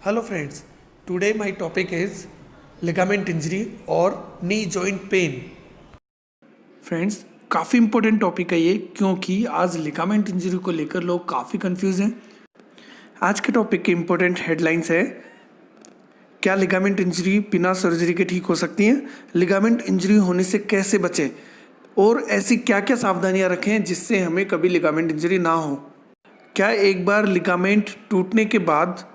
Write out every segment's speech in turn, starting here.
Hello friends, today my topic is ligament injury और knee joint pain. Friends, काफ़ी important topic है ये क्योंकि आज लिगामेंट इंजरी को लेकर लोग काफ़ी कंफ्यूज हैं। आज के टॉपिक के इम्पोर्टेंट हेडलाइंस है, क्या लिगामेंट इंजरी बिना सर्जरी के ठीक हो सकती हैं, लिगामेंट इंजरी होने से कैसे बचें और ऐसी क्या क्या सावधानियां रखें जिससे हमें कभी लिगामेंट इंजरी ना हो। क्या एक बार लिगामेंट टूटने के बाद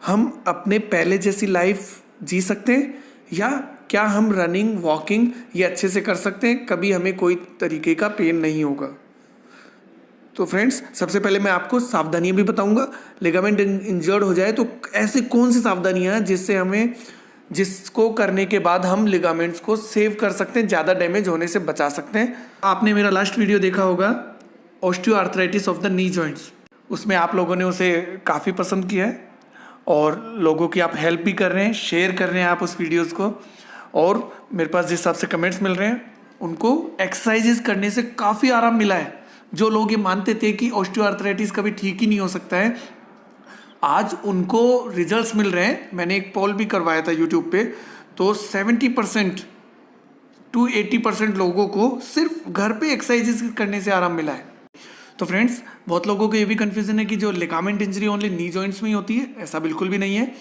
हम अपने पहले जैसी लाइफ जी सकते हैं या क्या हम रनिंग वॉकिंग ये अच्छे से कर सकते हैं, कभी हमें कोई तरीके का पेन नहीं होगा। तो फ्रेंड्स, सबसे पहले मैं आपको सावधानियां भी बताऊंगा। लिगामेंट इंजर्ड हो जाए तो ऐसी कौन सी सावधानियां हैं जिसको करने के बाद हम लिगामेंट्स को सेव कर सकते हैं, ज़्यादा डैमेज होने से बचा सकते हैं। आपने मेरा लास्ट वीडियो देखा होगा, osteoarthritis of the knee joints. उसमें आप लोगों ने उसे काफ़ी पसंद किया है और लोगों की आप हेल्प भी कर रहे हैं, शेयर कर रहे हैं आप उस वीडियोज़ को, और मेरे पास जिस हिसाब से कमेंट्स मिल रहे हैं उनको एक्सरसाइजेस करने से काफ़ी आराम मिला है। जो लोग ये मानते थे कि ऑस्टियोआर्थराइटिस कभी ठीक ही नहीं हो सकता है, आज उनको रिजल्ट्स मिल रहे हैं। मैंने एक पोल भी करवाया था यूट्यूब पे, तो 70% to 80% लोगों को सिर्फ घर पे एक्सरसाइजेस करने से आराम मिला है। तो फ्रेंड्स, बहुत लोगों को ये भी कन्फ्यूजन है कि जो लिगामेंट इंजरी ओनली नी जॉइंट्स में ही होती है। ऐसा बिल्कुल भी नहीं है।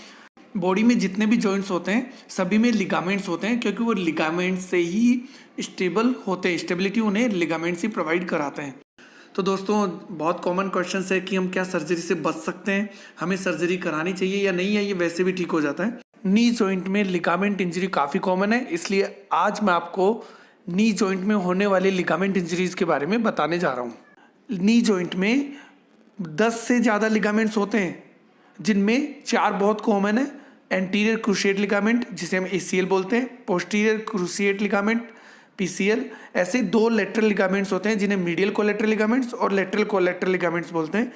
बॉडी में जितने भी जॉइंट्स होते हैं सभी में लिगामेंट्स होते हैं, क्योंकि वो लिगामेंट से ही स्टेबल होते हैं, स्टेबिलिटी उन्हें लिगामेंट्स ही प्रोवाइड कराते हैं। तो दोस्तों, बहुत कॉमन क्वेश्चन है कि हम क्या सर्जरी से बच सकते हैं, हमें सर्जरी करानी चाहिए या नहीं है, ये वैसे भी ठीक हो जाता है। नी जॉइंट में लिगामेंट इंजरी काफ़ी कॉमन है, इसलिए आज मैं आपको नी जॉइंट में होने वाले लिगामेंट इंजरीज के बारे में बताने जा रहा हूँ। नी जॉइंट में 10 से ज़्यादा लिगामेंट्स होते हैं, जिनमें 4 बहुत कॉमन है। एंटीरियर क्रूशिएट लिगामेंट, जिसे हम ACL बोलते हैं, पोस्टीरियर क्रूशिएट लिगामेंट PCL, ऐसे 2 लेटरल लिगामेंट्स होते हैं जिन्हें मीडियल कोलेटरल लिगामेंट्स और लेटरल कोलेटरल लिगामेंट्स बोलते हैं।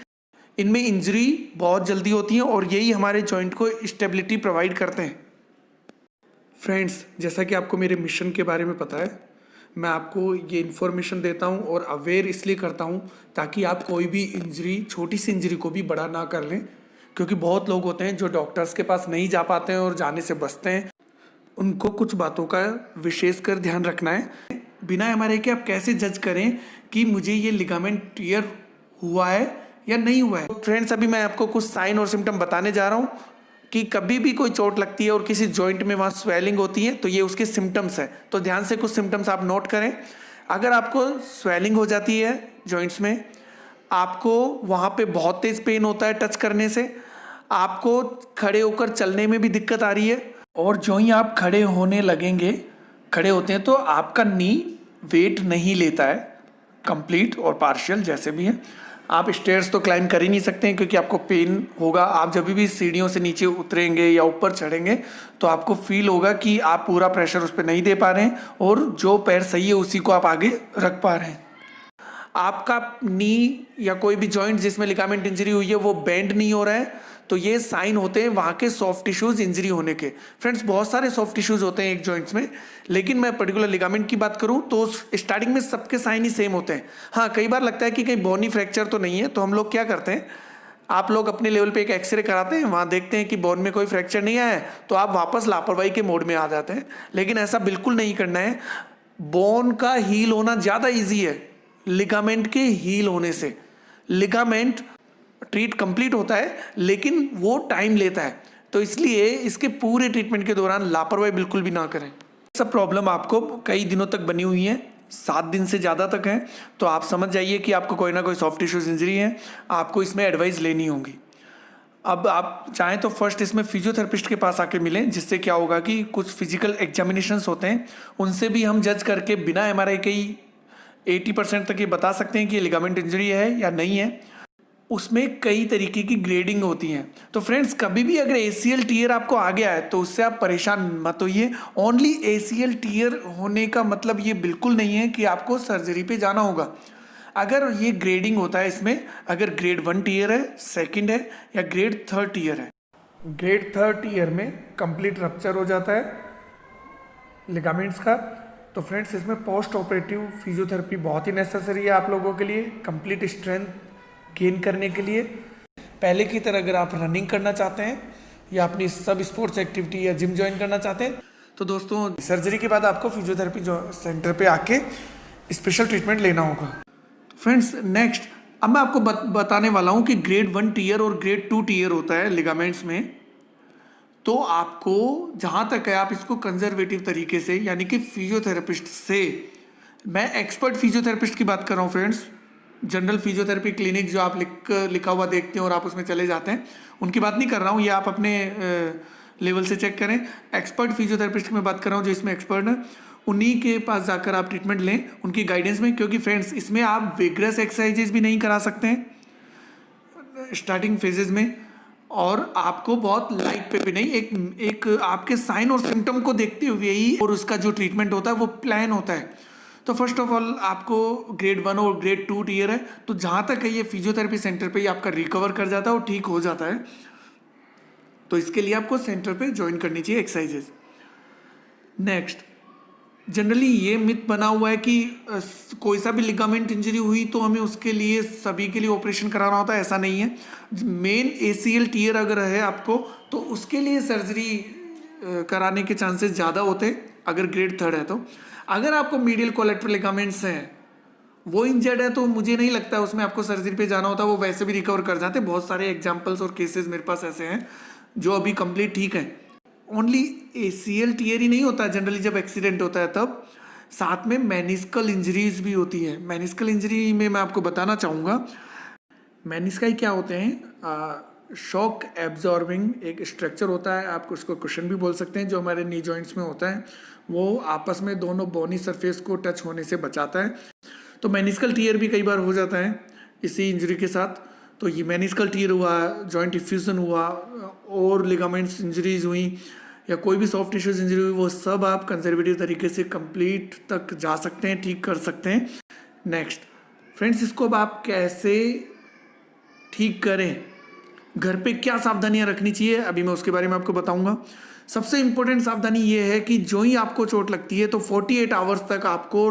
इनमें इंजरी बहुत जल्दी होती है और यही हमारे जॉइंट को स्टेबिलिटी प्रोवाइड करते हैं। फ्रेंड्स, जैसा कि आपको मेरे मिशन के बारे में पता है, मैं आपको ये इन्फॉर्मेशन देता हूँ और अवेयर इसलिए करता हूँ ताकि आप कोई भी इंजरी, छोटी सी इंजरी को भी बड़ा ना कर लें, क्योंकि बहुत लोग होते हैं जो डॉक्टर्स के पास नहीं जा पाते हैं और जाने से बचते हैं। उनको कुछ बातों का विशेष कर ध्यान रखना है। बिना MRI के आप कैसे जज करें कि मुझे ये लिगामेंट टियर हुआ है या नहीं हुआ है। फ्रेंड्स, अभी मैं आपको कुछ साइन और सिम्टम बताने जा रहा हूँ कि कभी भी कोई चोट लगती है और किसी जॉइंट में वहाँ स्वेलिंग होती है तो ये उसके सिम्टम्स है। तो ध्यान से कुछ सिम्टम्स आप नोट करें। अगर आपको स्वेलिंग हो जाती है जॉइंट्स में, आपको वहाँ पे बहुत तेज़ पेन होता है टच करने से, आपको खड़े होकर चलने में भी दिक्कत आ रही है, और जो ही आप खड़े होने लगेंगे, खड़े होते हैं तो आपका नी वेट नहीं लेता है, कंप्लीट और पार्शियल जैसे भी है। आप स्टेयर्स तो क्लाइंब कर ही नहीं सकते हैं क्योंकि आपको पेन होगा। आप जब भी सीढ़ियों से नीचे उतरेंगे या ऊपर चढ़ेंगे तो आपको फील होगा कि आप पूरा प्रेशर उस पर नहीं दे पा रहे हैं और जो पैर सही है उसी को आप आगे रख पा रहे हैं। आपका नी या कोई भी जॉइंट जिसमें लिगामेंट इंजरी हुई है वो बेंड नहीं हो रहा है, तो ये साइन होते हैं वहाँ के सॉफ्ट टिश्यूज इंजरी होने के। फ्रेंड्स, बहुत सारे सॉफ्ट टिश्यूज होते हैं एक जॉइंट्स में, लेकिन मैं पर्टिकुलर लिगामेंट की बात करूँ तो स्टार्टिंग में सबके साइन ही सेम होते हैं। हाँ, कई बार लगता है कि कहीं बोनी फ्रैक्चर तो नहीं है, तो हम लोग क्या करते हैं, आप लोग अपने लेवल पे एक एक्सरे कराते हैं, वहाँ देखते हैं कि बोन में कोई फ्रैक्चर नहीं आया है, तो आप वापस लापरवाही के मोड में आ जाते हैं। लेकिन ऐसा बिल्कुल नहीं करना है। बोन का हील होना ज़्यादा ईजी है लिगामेंट के हील होने से। लिगामेंट ट्रीट कंप्लीट होता है लेकिन वो टाइम लेता है, तो इसलिए इसके पूरे ट्रीटमेंट के दौरान लापरवाही बिल्कुल भी ना करें। सब प्रॉब्लम आपको कई दिनों तक बनी हुई है, 7 दिन से ज़्यादा तक है, तो आप समझ जाइए कि आपको कोई ना कोई सॉफ्ट टिश्यूज इंजरी है, आपको इसमें एडवाइस लेनी होगी। अब आप चाहें तो फर्स्ट इसमें फिजियोथेरेपिस्ट के पास आके मिलें, जिससे क्या होगा कि कुछ फिजिकल एग्जामिनेशंस होते हैं, उनसे भी हम जज करके बिना MRI के ही 80% तक ये बता सकते हैं कि ये लिगामेंट इंजरी है या नहीं है। उसमें कई तरीके की ग्रेडिंग होती हैं। तो फ्रेंड्स, कभी भी अगर ACL टीयर आपको आ गया है तो उससे आप परेशान मत होइए। ओनली ACL टीयर होने का मतलब ये बिल्कुल नहीं है कि आपको सर्जरी पे जाना होगा। अगर ये ग्रेडिंग होता है इसमें, अगर ग्रेड 1 टीयर है, सेकंड है या ग्रेड 3 टीयर है। ग्रेड 3 टीयर में कंप्लीट रप्चर हो जाता है लिगामेंट्स का। तो फ्रेंड्स, इसमें पोस्ट ऑपरेटिव फिजियोथेरेपी बहुत ही नेसेसरी है आप लोगों के लिए, कंप्लीट स्ट्रेंथ गेन करने के लिए। पहले की तरह अगर आप रनिंग करना चाहते हैं या अपनी सब स्पोर्ट्स एक्टिविटी या जिम ज्वाइन करना चाहते हैं, तो दोस्तों सर्जरी के बाद आपको फिजियोथेरेपी जो सेंटर पे आके स्पेशल ट्रीटमेंट लेना होगा। फ्रेंड्स नेक्स्ट अब मैं आपको बताने वाला हूँ कि ग्रेड 1 टीयर और ग्रेड 2 टीयर होता है लिगामेंट्स में। तो आपको जहाँ तक है आप इसको कंजर्वेटिव तरीके से, यानी कि फिजियोथेरेपिस्ट से, मैं एक्सपर्ट फिजियोथेरेपिस्ट की बात कर रहा हूँ फ्रेंड्स, जनरल फिजियोथेरेपी क्लिनिक जो आप लिखा हुआ देखते हैं और आप उसमें चले जाते हैं, उनकी बात नहीं कर रहा हूँ, ये आप अपने लेवल से चेक करें। एक्सपर्ट फिजियोथेरेपिस्ट की मैं बात कर रहा हूँ जो इसमें एक्सपर्ट है, उन्हीं के पास जाकर आप ट्रीटमेंट लें उनकी गाइडेंस में, क्योंकि फ्रेंड्स इसमें आप विग्रस एक्सरसाइजेज भी नहीं करा सकते हैं स्टार्टिंग फेजेस में, और आपको बहुत लाइट पे भी नहीं, एक आपके साइन और सिम्टम को देखते हुए ही और उसका जो ट्रीटमेंट होता है वो प्लान होता है। तो फर्स्ट ऑफ ऑल आपको ग्रेड 1 और ग्रेड 2 टीयर है, तो जहाँ तक है ये फिजियोथेरेपी सेंटर पे ही आपका रिकवर कर जाता है और ठीक हो जाता है। तो इसके लिए आपको सेंटर पे ज्वाइन करनी चाहिए एक्सरसाइजेस। नेक्स्ट, जनरली ये मिथ बना हुआ है कि कोई सा भी लिगामेंट इंजरी हुई तो हमें उसके लिए सभी के लिए ऑपरेशन कराना होता है, ऐसा नहीं है। मेन ACL टीयर अगर है आपको तो उसके लिए सर्जरी कराने के चांसेस ज़्यादा होते हैं अगर ग्रेड 3 है तो। अगर आपको मीडियल कोलेटरल लिगामेंट्स हैं वो इंजर्ड है तो मुझे नहीं लगता उसमें आपको सर्जरी पे जाना होता, वो वैसे भी रिकवर कर जाते हैं। बहुत सारे एग्जाम्पल्स और केसेस मेरे पास ऐसे हैं जो अभी कंप्लीट ठीक हैं। ओनली ACL टीयर ही नहीं होता जनरली जब एक्सीडेंट होता है तब, साथ में मेनिस्कल इंजरीज भी होती है। मेनिस्कल इंजरी में मैं आपको बताना चाहूँगा, मेनिस्काई क्या होते हैं, शॉक एब्जॉर्बिंग एक स्ट्रक्चर होता है, आप उसको कुशन भी बोल सकते हैं, जो हमारे नी जॉइंट्स में होता है, वो आपस में दोनों बोनी सरफेस को टच होने से बचाता है। तो मेनिस्कल टीयर भी कई बार हो जाता है इसी इंजरी के साथ। तो ये मेनिस्कल टीयर हुआ, जॉइंट डिफ्यूजन हुआ और लिगामेंट्स इंजरीज हुई या कोई भी सॉफ्ट टिश्यूज इंजरी हुई, वो सब आप कंजर्वेटिव तरीके से कंप्लीट तक जा सकते हैं, ठीक कर सकते हैं। नेक्स्ट फ्रेंड्स, इसको अब आप कैसे ठीक करें, घर पे क्या सावधानियां रखनी चाहिए, अभी मैं उसके बारे में आपको बताऊंगा। सबसे इंपॉर्टेंट सावधानी ये है कि जो ही आपको चोट लगती है तो 48 आवर्स तक आपको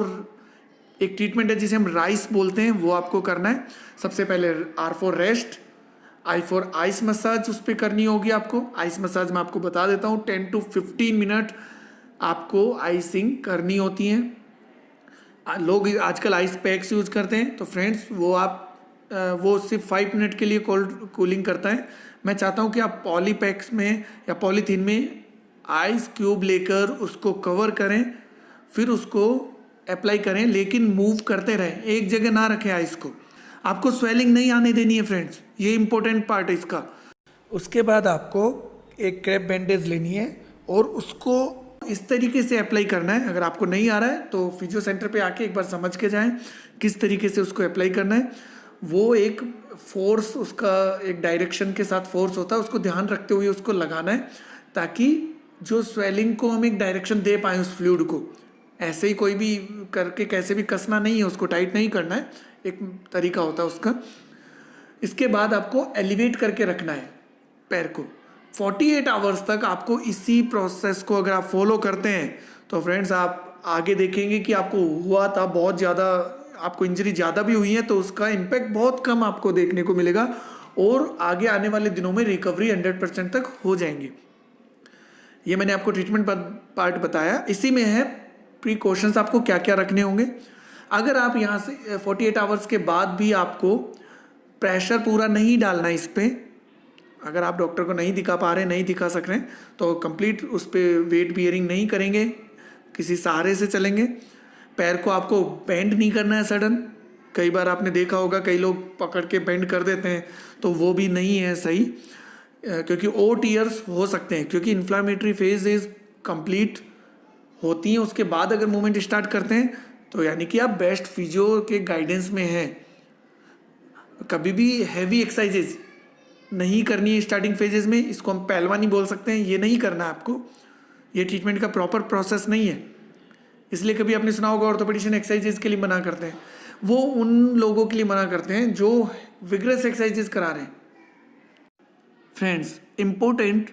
एक ट्रीटमेंट है जिसे हम राइस बोलते हैं, वो आपको करना है। सबसे पहले R for rest, I for ice massage उस पर करनी होगी आपको। आइस मसाज मैं आपको बता देता हूँ 10 to 15 मिनट आपको आइसिंग करनी होती है। लोग आजकल आइस पैक्स यूज करते हैं, तो फ्रेंड्स वो सिर्फ 5 मिनट के लिए कोल्ड कूलिंग करता है। मैं चाहता हूँ कि आप पॉली पैक्स में या पॉलीथीन में आइस क्यूब लेकर उसको कवर करें, फिर उसको अप्लाई करें, लेकिन मूव करते रहें, एक जगह ना रखें आइस को। आपको स्वेलिंग नहीं आने देनी है फ्रेंड्स, ये इंपॉर्टेंट पार्ट है इसका। उसके बाद आपको एक क्रैप बैंडेज लेनी है और उसको इस तरीके से अप्लाई करना है। अगर आपको नहीं आ रहा है तो फिजियो सेंटर पे आके एक बार समझ के जाएं किस तरीके से उसको अप्लाई करना है। वो एक फोर्स, उसका एक डायरेक्शन के साथ फोर्स होता है, उसको ध्यान रखते हुए उसको लगाना है ताकि जो स्वेलिंग को हम एक डायरेक्शन दे पाएँ उस फ्लूइड को। ऐसे ही कोई भी करके कैसे भी कसना नहीं है, उसको टाइट नहीं करना है, एक तरीका होता है उसका। इसके बाद आपको एलिवेट करके रखना है पैर को 48 आवर्स तक। आपको इसी प्रोसेस को अगर आप फॉलो करते हैं तो फ्रेंड्स आप आगे देखेंगे कि आपको हुआ था बहुत ज़्यादा, आपको इंजरी ज़्यादा भी हुई है तो उसका इम्पैक्ट बहुत कम आपको देखने को मिलेगा और आगे आने वाले दिनों में रिकवरी 100% तक हो जाएंगी। ये मैंने आपको ट्रीटमेंट पार्ट बताया। इसी में है प्रिकॉशंस आपको क्या क्या रखने होंगे। अगर आप यहाँ से 48 आवर्स के बाद भी आपको प्रेशर पूरा नहीं डालना इस पर, अगर आप डॉक्टर को नहीं दिखा पा रहे, नहीं दिखा सक रहे हैं, तो कंप्लीट उस पर वेट बियरिंग नहीं करेंगे, किसी सहारे से चलेंगे। पैर को आपको बेंड नहीं करना है सडन। कई बार आपने देखा होगा कई लोग पकड़ के बेंड कर देते हैं, तो वो भी नहीं है सही, क्योंकि और टीयर्स हो सकते हैं, क्योंकि इन्फ्लामेटरी फेज इज कंप्लीट होती हैं उसके बाद अगर मूवमेंट स्टार्ट करते हैं, तो यानी कि आप बेस्ट फिजियो के गाइडेंस में हैं। कभी भी हैवी एक्सरसाइजेज नहीं करनी है स्टार्टिंग फेजेस में, इसको हम पहलवानी बोल सकते हैं, ये नहीं करना है आपको। ये ट्रीटमेंट का प्रॉपर प्रोसेस नहीं है, इसलिए कभी आपने सुना होगा ऑर्थोपेडिशियन एक्सरसाइजेज के लिए मना करते हैं। वो उन लोगों के लिए मना करते हैं जो विग्रस एक्सरसाइजेज करा रहे हैं। फ्रेंड्स, इम्पोर्टेंट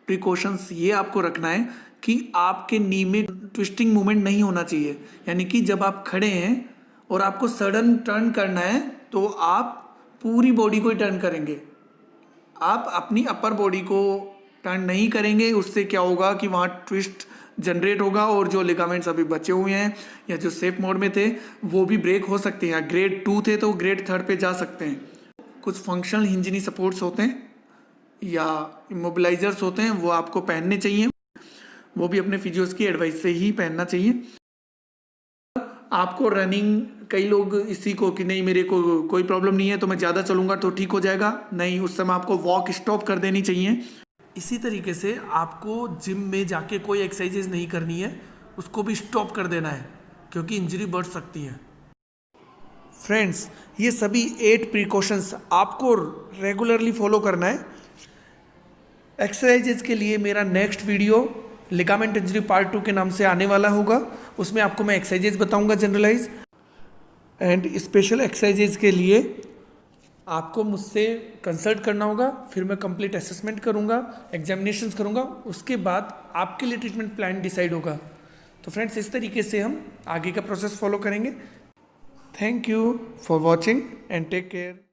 प्रिकॉशंस ये आपको रखना है कि आपके नी में ट्विस्टिंग मूवमेंट नहीं होना चाहिए, यानी कि जब आप खड़े हैं और आपको सडन टर्न करना है तो आप पूरी बॉडी को ही टर्न करेंगे, आप अपनी अपर बॉडी को टर्न नहीं करेंगे, उससे क्या होगा कि वहाँ ट्विस्ट जनरेट होगा और जो लिगामेंट्स अभी बचे हुए हैं या जो सेफ मोड में थे वो भी ब्रेक हो सकते हैं। ग्रेड 2 थे तो ग्रेड 3 पे जा सकते हैं। कुछ फंक्शनल हिंज नी सपोर्ट्स होते हैं या इमोबिलाइजर्स होते हैं, वो आपको पहनने चाहिए, वो भी अपने फिजियोस की एडवाइस से ही पहनना चाहिए। आपको रनिंग, कई लोग इसी को कि नहीं मेरे को कोई प्रॉब्लम नहीं है तो मैं ज़्यादा चलूँगा तो ठीक हो जाएगा, नहीं, उस समय आपको वॉक स्टॉप कर देनी चाहिए। इसी तरीके से आपको जिम में जाके कोई एक्सरसाइजेज नहीं करनी है, उसको भी स्टॉप कर देना है क्योंकि इंजरी बढ़ सकती है। फ्रेंड्स, ये सभी 8 प्रिकॉशंस आपको रेगुलरली फॉलो करना है। एक्सरसाइजेज के लिए मेरा next video ligament injury part 2 के नाम से आने वाला होगा। उसमें आपको मैं एक्सरसाइजेज बताऊंगा जनरलाइज एंड स्पेशल एक्सरसाइजेज के लिए आपको मुझसे कंसल्ट करना होगा, फिर मैं कंप्लीट असेसमेंट करूंगा, एग्जामिनेशंस करूंगा, उसके बाद आपके लिए ट्रीटमेंट प्लान डिसाइड होगा। तो फ्रेंड्स, इस तरीके से हम आगे का प्रोसेस फॉलो करेंगे। Thank you for watching and take care.